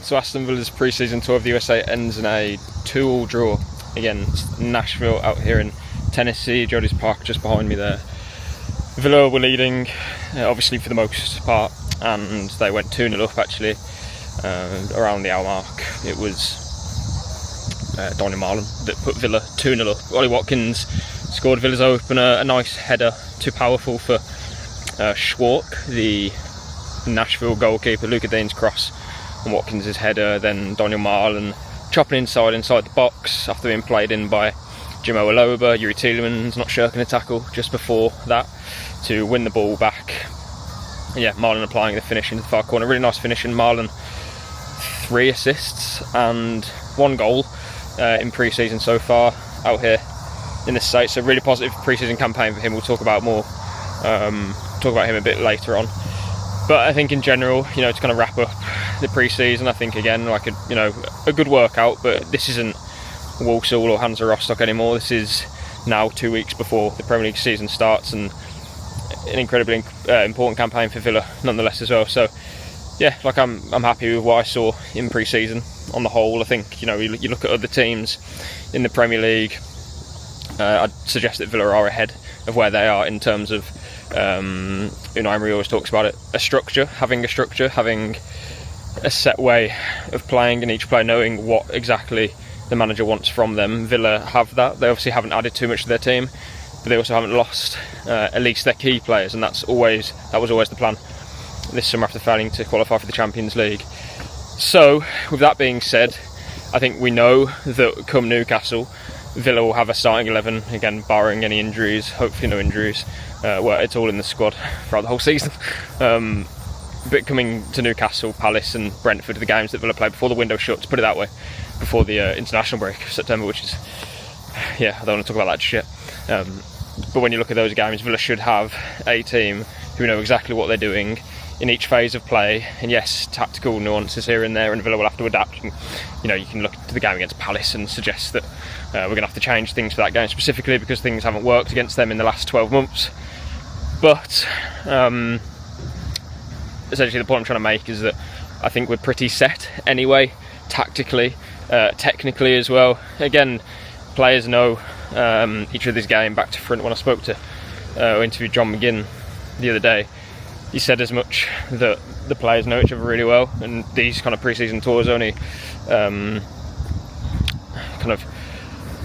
So Aston Villa's pre-season tour of the USA ends in a 2-2 draw against Nashville out here in Tennessee. Jody's Park just behind me there. Villa were leading, obviously for the most part, and they went 2-0 up actually around the hour mark. It was Daniel Marlin that put Villa 2-0 up. Ollie Watkins scored Villa's opener, a nice header, too powerful for Schwark, the Nashville goalkeeper. Luca Dean's cross and Watkins' header, then Daniel Marlin chopping inside the box after being played in by Jimo Aloba. Yuri Tielemans not shirking a tackle just before that to win the ball back. Yeah, Marlin applying the finish into the far corner. Really nice finish, and Marlin 3 assists and 1 goal in pre-season so far out here in the States. So really positive pre-season campaign for him. We'll talk about him a bit later on. But I think in general, to kind of wrap up the pre-season, I think again, like a good workout, but this isn't Walsall or Hansa Rostock anymore. This is now 2 weeks before the Premier League season starts, and an incredibly important campaign for Villa nonetheless as well. So yeah, like I'm happy with what I saw in pre-season on the whole. I think you look at other teams in the Premier League, I'd suggest that Villa are ahead of where they are in terms of Emery always talks about it, having a set way of playing, and each player knowing what exactly the manager wants from them. Villa have that. They obviously haven't added too much to their team, but they also haven't lost at least their key players, and that was always the plan this summer after failing to qualify for the Champions League. So with that being said, I think we know that come Newcastle, Villa will have a starting 11 again, barring any injuries. Hopefully no injuries. Well, it's all in the squad throughout the whole season. But coming to Newcastle, Palace and Brentford, the games that Villa played before the window shuts, put it that way, before the international break of September, which is, I don't want to talk about that shit. But when you look at those games, Villa should have a team who know exactly what they're doing in each phase of play. And yes, tactical nuances here and there, and Villa will have to adapt. And, you can look to the game against Palace and suggest that we're going to have to change things for that game specifically because things haven't worked against them in the last 12 months. But essentially the point I'm trying to make is that I think we're pretty set anyway, tactically, technically as well. Again, players know each other's game back to front. When I spoke to interviewed John McGinn the other day, he said as much, that the players know each other really well, and these kind of pre-season tours only kind of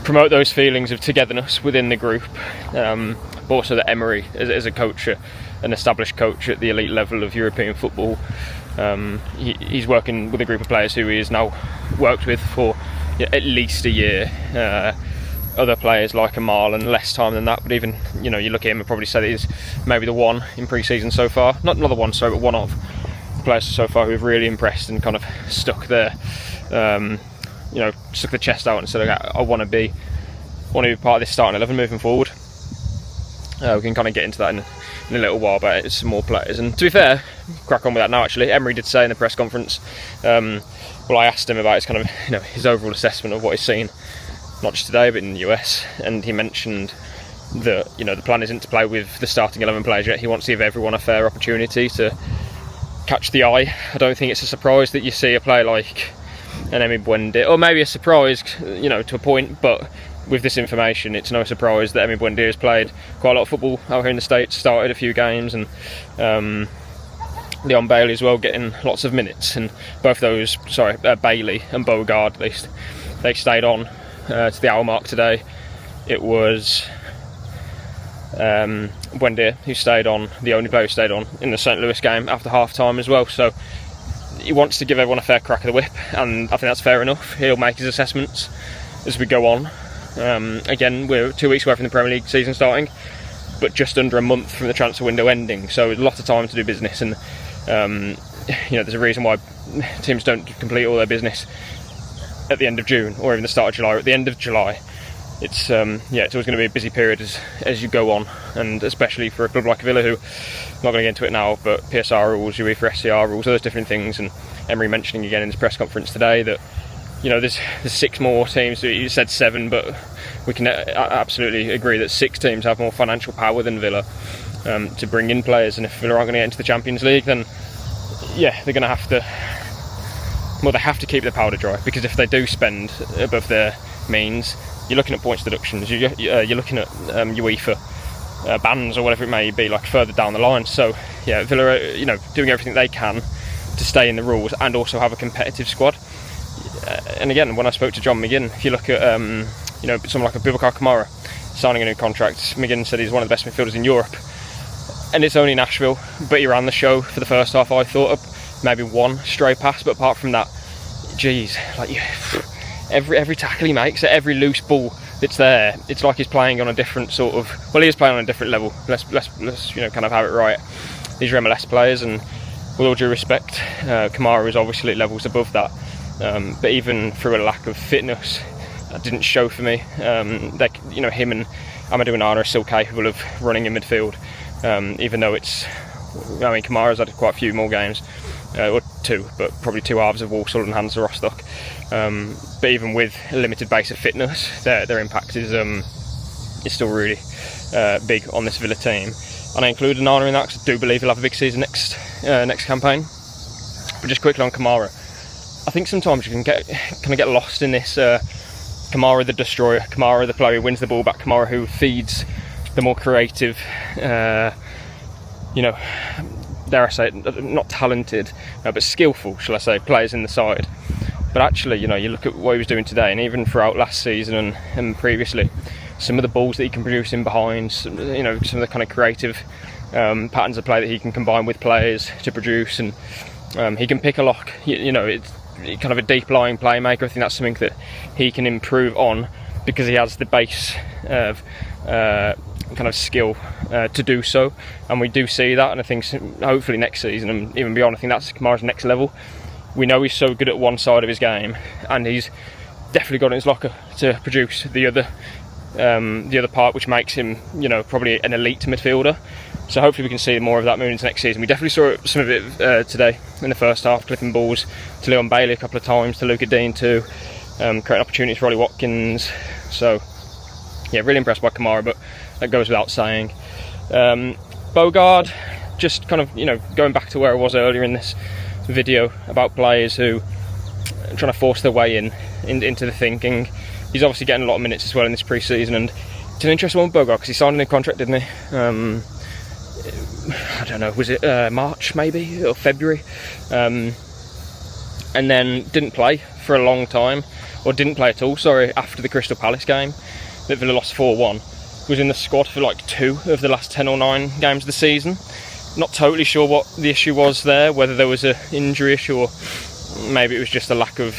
promote those feelings of togetherness within the group. But also that Emery, as a coach, an established coach at the elite level of European football, he's working with a group of players who he has now worked with for at least a year. Other players like Kamara, and less time than that, but even you look at him and probably say that he's maybe the one in pre-season so far, not the one, sorry, but one of the players so far who have really impressed and kind of stuck their stuck the chest out and said, I want to be part of this starting 11 moving forward. We can kind of get into that in a little while, but it's some more players. And to be fair, crack on with that now actually. Emery did say in the press conference, I asked him about his kind of his overall assessment of what he's seen, not just today but in the US, and he mentioned that the plan isn't to play with the starting 11 players yet. He wants to give everyone a fair opportunity to catch the eye. I don't think it's a surprise that you see a player like an Emery Buendia, or maybe a surprise to a point, but with this information it's no surprise that Emery Buendia has played quite a lot of football out here in the States, started a few games, and Leon Bailey as well, getting lots of minutes, and both those, Bailey and Bogard at least, they stayed on to the hour mark today. It was Buendia who stayed on, the only player who stayed on in the St. Louis game after half time as well. So he wants to give everyone a fair crack of the whip, and I think that's fair enough. He'll make his assessments as we go on. Again, we're 2 weeks away from the Premier League season starting, but just under a month from the transfer window ending, so a lot of time to do business. And there's a reason why teams don't complete all their business at the end of June or even the start of July or at the end of July. It's always going to be a busy period as you go on, and especially for a club like Villa, who, I'm not going to get into it now, but PSR rules, UEFA SCR rules, all those different things. And Emery mentioning again in his press conference today that there's 6 more teams. You said 7, but we can absolutely agree that 6 teams have more financial power than Villa to bring in players. And if Villa aren't going to get into the Champions League, then they're going to have to well, they have to keep their powder dry, because if they do spend above their means, you're looking at points deductions, you're looking at UEFA bans or whatever it may be, like further down the line. So yeah, Villa are, doing everything they can to stay in the rules and also have a competitive squad. And again, when I spoke to John McGinn, if you look at someone like a Boubacar Kamara signing a new contract, McGinn said he's one of the best midfielders in Europe, and it's only Nashville, but he ran the show for the first half. I thought of maybe one stray pass, but apart from that, geez, like every tackle he makes, every loose ball that's there, it's like he's playing on a different sort of, well, he is playing on a different level. Let's kind of have it right. These are MLS players, and with all due respect, Kamara is obviously levels above that, but even through a lack of fitness, that didn't show for me. Him and Amadou Onana are still capable of running in midfield, even though Kamara's had quite a few more games, or two, but probably 2 halves of Walsall and Hansa Rostock. But even with a limited base of fitness, their impact is still really big on this Villa team. And I included Onana in that because I do believe he'll have a big season next campaign. But just quickly on Kamara, I think sometimes you can get lost in this Kamara the destroyer, Kamara the player who wins the ball back, Kamara who feeds the more creative, dare I say it, not talented, but skillful, shall I say, players in the side. But actually, you look at what he was doing today, and even throughout last season and previously, some of the balls that he can produce in behind, some of the kind of creative patterns of play that he can combine with players to produce, and he can pick a lock. It's kind of a deep lying playmaker. I think that's something that he can improve on, because he has the base of kind of skill to do so, and we do see that. And I think hopefully next season and even beyond, I think that's Kamara's next level. We know he's so good at one side of his game, and he's definitely got in his locker to produce the other part, which makes him probably an elite midfielder. So hopefully we can see more of that moving into next season. We definitely saw some of it today in the first half, clipping balls to Leon Bailey a couple of times, to Luca Dean too, creating opportunities for Ollie Watkins. So yeah, really impressed by Kamara, but that goes without saying. Bogard, just kind of going back to where I was earlier in this video about players who are trying to force their way into the thinking. He's obviously getting a lot of minutes as well in this pre-season, and it's an interesting one with Bogard because he signed a new contract, didn't he? I don't know, was it March maybe, or February? And then didn't play for a long time, or didn't play at all, sorry, after the Crystal Palace game that Villa lost 4-1. Was in the squad for like 2 of the last 10 or 9 games of the season. Not totally sure what the issue was there, whether there was an injury issue or maybe it was just a lack of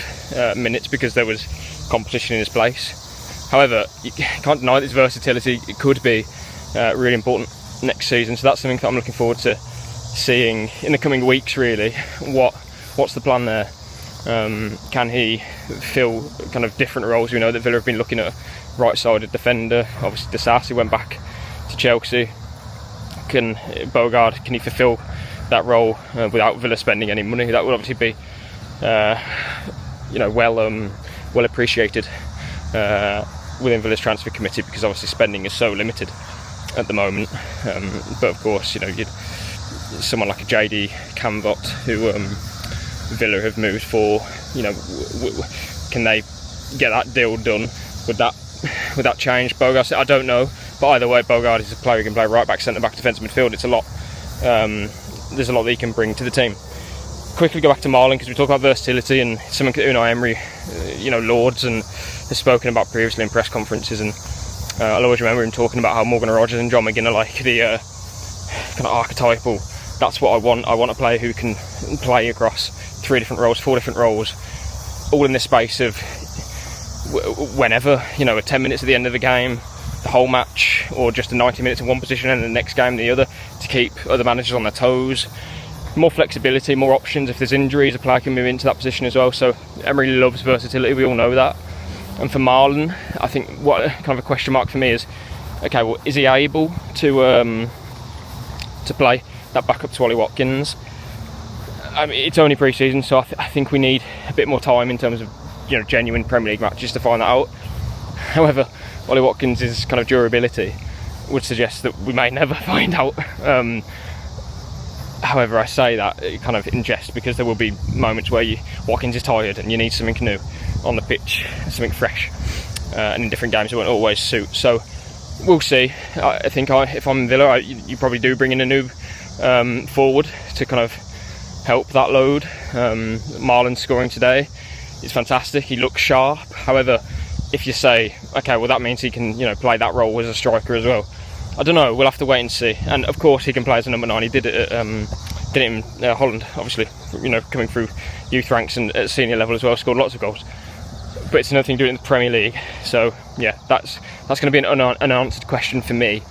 minutes because there was competition in his place. However, you can't deny this versatility. It could be really important next season, so that's something that I'm looking forward to seeing in the coming weeks, really. What's the plan there? Can he fill kind of different roles? We know that Villa have been looking at a right-sided defender. Obviously Disasi went back to Chelsea. Can Bogard, can he fulfil that role without Villa spending any money? That would obviously be well appreciated within Villa's transfer committee, because obviously spending is so limited at the moment. But of course, someone like a JD Camvot who Villa have moved for, can they get that deal done? Would that change Bogard? I don't know, but either way, Bogard is a player who can play right back, centre back, defensive midfield. It's a lot. There's a lot that he can bring to the team. Quickly go back to Marlon, because we talk about versatility, and something that Unai Emery, lauds and has spoken about previously in press conferences. And I'll always remember him talking about how Morgan Rogers and John McGinn are like the kind of archetypal. That's what I want. I want a player who can play across 3 different roles, 4 different roles, all in the space of whenever, 10 minutes at the end of the game, the whole match, or just a 90 minutes in one position and the next game the other, to keep other managers on their toes. More flexibility, more options. If there's injuries, a player can move into that position as well. So Emery loves versatility, we all know that. And for Marlon, I think what kind of a question mark for me is, okay, well, is he able to play that backup to Ollie Watkins? I mean, it's only pre-season, so I think we need a bit more time in terms of genuine Premier League matches to find that out. However, Ollie Watkins' kind of durability would suggest that we may never find out. However, I say that kind of in jest, because there will be moments where Watkins is tired and you need something new on the pitch, something fresh, and in different games it won't always suit. So we'll see. I think if I'm Villa, you probably do bring in a new forward to kind of help that load. Marlon scoring today is fantastic. He looks sharp. However, if you say, okay, well that means he can, play that role as a striker as well. I don't know. We'll have to wait and see. And of course, he can play as a number 9. He did it in Holland, obviously. Coming through youth ranks and at senior level as well, scored lots of goals. But it's another thing to do it in the Premier League. So yeah, that's going to be an unanswered question for me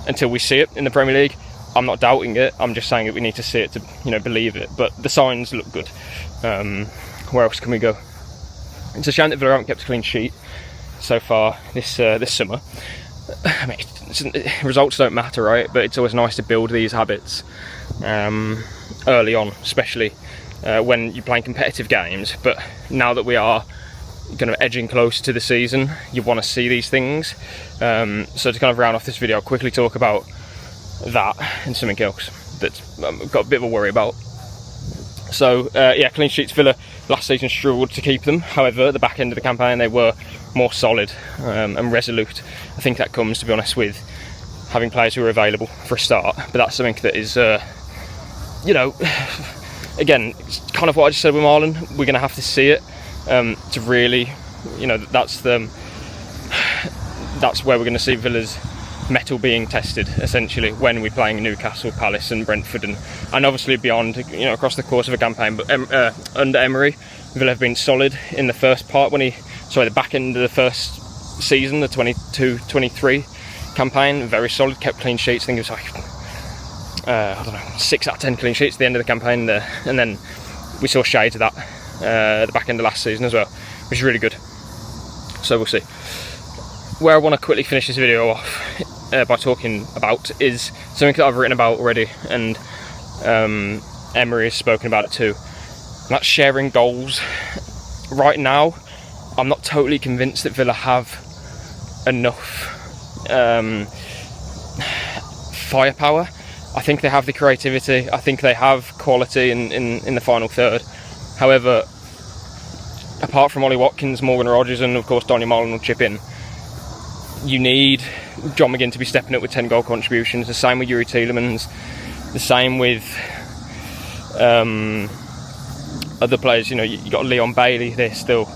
until we see it in the Premier League. I'm not doubting it. I'm just saying that we need to see it to believe it. But the signs look good. Where else can we go? It's a shame that Villa haven't kept a clean sheet so far this summer. I mean, results don't matter, right? But it's always nice to build these habits early on, especially when you're playing competitive games. But now that we are kind of edging closer to the season, you want to see these things. So to kind of round off this video, I'll quickly talk about that and something else that's I've got a bit of a worry about. So clean sheets. Villa last season struggled to keep them. However, at the back end of the campaign they were more solid and resolute. I think that comes, to be honest, with having players who are available for a start. But that's something that is again, it's kind of what I just said with Marlon. We're going to have to see it to really, that's where we're going to see Villa's metal being tested, essentially, when we're playing Newcastle, Palace and Brentford, and obviously beyond, across the course of a campaign. But under Emery, Villa have been solid in the first part, the back end of the first season, the 22-23 campaign, very solid, kept clean sheets. I think it was like 6 out of 10 clean sheets at the end of the campaign there, and then we saw shades of that at the back end of last season as well, which is really good. So we'll see. Where I want to quickly finish this video off by talking about is something that I've written about already, and Emery has spoken about it too, and that's sharing goals. Right now, I'm not totally convinced that Villa have enough firepower. I think they have the creativity. I think they have quality in the final third. However, apart from Ollie Watkins, Morgan Rogers, and of course Daniel Marlon will chip in, you need John McGinn to be stepping up with 10 goal contributions. The same with Yuri Tielemans. The same with other players. You got Leon Bailey there still.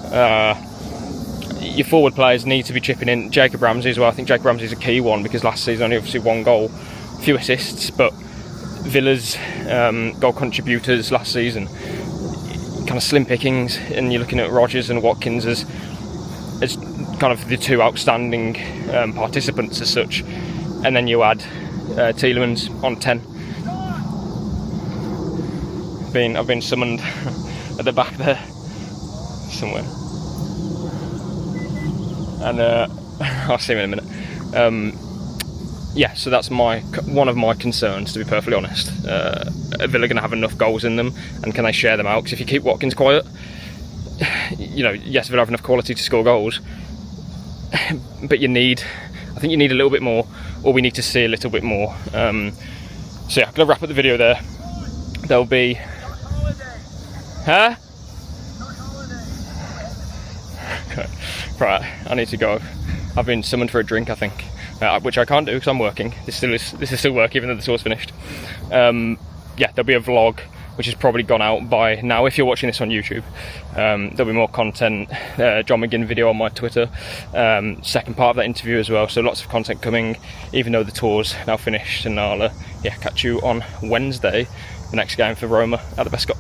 Your forward players need to be chipping in. Jacob Ramsey as well. I think Jacob Ramsey is a key one, because last season only obviously 1 goal, a few assists, but Villa's goal contributors last season, kind of slim pickings, and you're looking at Rogers and Watkins as kind of the 2 outstanding participants as such, and then you add Tielemans on 10. I've been summoned at the back there somewhere, and I'll see him in a minute. So that's one of my concerns, to be perfectly honest. Are Villa going to have enough goals in them, and can they share them out? Because if you keep Watkins quiet, yes, Villa have enough quality to score goals, but I think you need a little bit more, or we need to see a little bit more. I'm going to wrap up the video there. There'll be... Huh? Okay. Right, I need to go. I've been summoned for a drink, I think, which I can't do because I'm working. This is still work, even though the tour's finished. There'll be a vlog which has probably gone out by now if you're watching this on YouTube. There'll be more content, John McGinn video on my Twitter, second part of that interview as well, so lots of content coming, even though the tour's now finished. And I'll catch you on Wednesday, the next game for Roma at the Bescott.